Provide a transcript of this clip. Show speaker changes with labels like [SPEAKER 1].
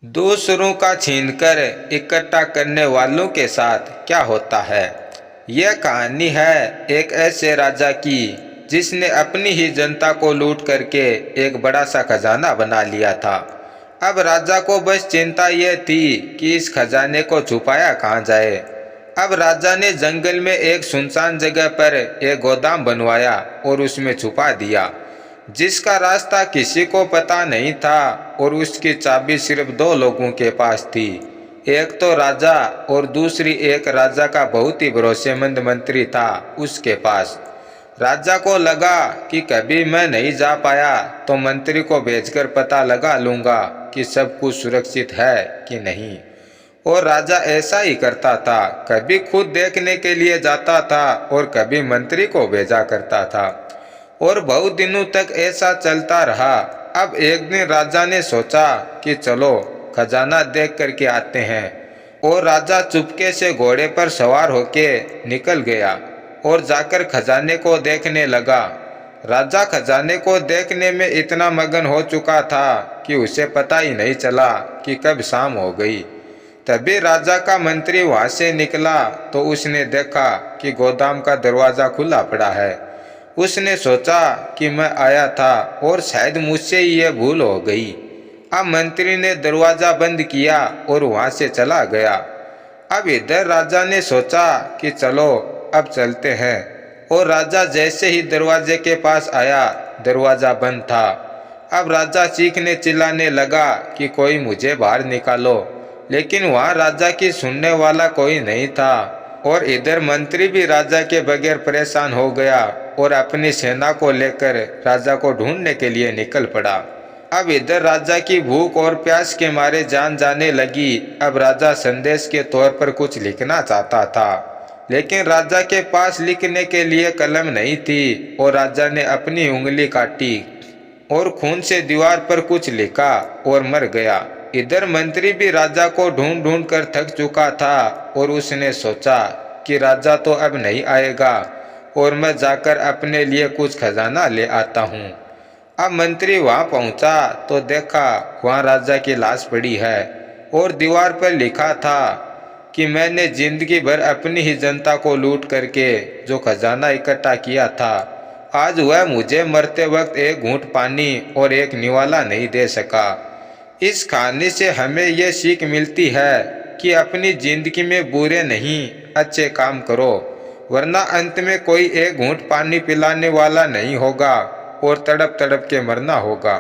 [SPEAKER 1] दूसरों का छीनकर इकट्ठा करने वालों के साथ क्या होता है। यह कहानी है एक ऐसे राजा की जिसने अपनी ही जनता को लूट करके एक बड़ा सा खजाना बना लिया था। अब राजा को बस चिंता यह थी कि इस खजाने को छुपाया कहाँ जाए। अब राजा ने जंगल में एक सुनसान जगह पर एक गोदाम बनवाया और उसमें छुपा दिया, जिसका रास्ता किसी को पता नहीं था और उसकी चाबी सिर्फ दो लोगों के पास थी। एक तो राजा और दूसरी एक राजा का बहुत ही भरोसेमंद मंत्री था उसके पास। राजा को लगा कि कभी मैं नहीं जा पाया तो मंत्री को भेजकर पता लगा लूंगा कि सब कुछ सुरक्षित है कि नहीं। और राजा ऐसा ही करता था, कभी खुद देखने के लिए जाता था और कभी मंत्री को भेजा करता था और बहुत दिनों तक ऐसा चलता रहा। अब एक दिन राजा ने सोचा कि चलो खजाना देख करके आते हैं, और राजा चुपके से घोड़े पर सवार होके निकल गया और जाकर खजाने को देखने लगा। राजा खजाने को देखने में इतना मगन हो चुका था कि उसे पता ही नहीं चला कि कब शाम हो गई। तभी राजा का मंत्री वहां से निकला तो उसने देखा कि गोदाम का दरवाज़ा खुला पड़ा है। उसने सोचा कि मैं आया था और शायद मुझसे ही यह भूल हो गई। अब मंत्री ने दरवाज़ा बंद किया और वहां से चला गया। अब इधर राजा ने सोचा कि चलो अब चलते हैं, और राजा जैसे ही दरवाजे के पास आया दरवाज़ा बंद था। अब राजा चीखने चिल्लाने लगा कि कोई मुझे बाहर निकालो, लेकिन वहाँ राजा की सुनने वाला कोई नहीं था। और इधर मंत्री भी राजा के बगैर परेशान हो गया और अपनी सेना को लेकर राजा को ढूंढने के लिए निकल पड़ा। अब इधर राजा की भूख और प्यास के मारे जान जाने लगी। अब राजा संदेश के तौर पर कुछ लिखना चाहता था, लेकिन राजा के पास लिखने के लिए कलम नहीं थी और राजा ने अपनी उंगली काटी और खून से दीवार पर कुछ लिखा और मर गया। इधर मंत्री भी राजा को ढूंढ ढूंढ कर थक चुका था और उसने सोचा कि राजा तो अब नहीं आएगा और मैं जाकर अपने लिए कुछ खजाना ले आता हूँ। अब मंत्री वहाँ पहुँचा तो देखा वहाँ राजा की लाश पड़ी है और दीवार पर लिखा था कि मैंने जिंदगी भर अपनी ही जनता को लूट करके जो खजाना इकट्ठा किया था, आज वह मुझे मरते वक्त एक घूंट पानी और एक निवाला नहीं दे सका। इस कहानी से हमें यह सीख मिलती है कि अपनी जिंदगी में बुरे नहीं अच्छे काम करो, वरना अंत में कोई एक घूंट पानी पिलाने वाला नहीं होगा और तड़प तड़प के मरना होगा।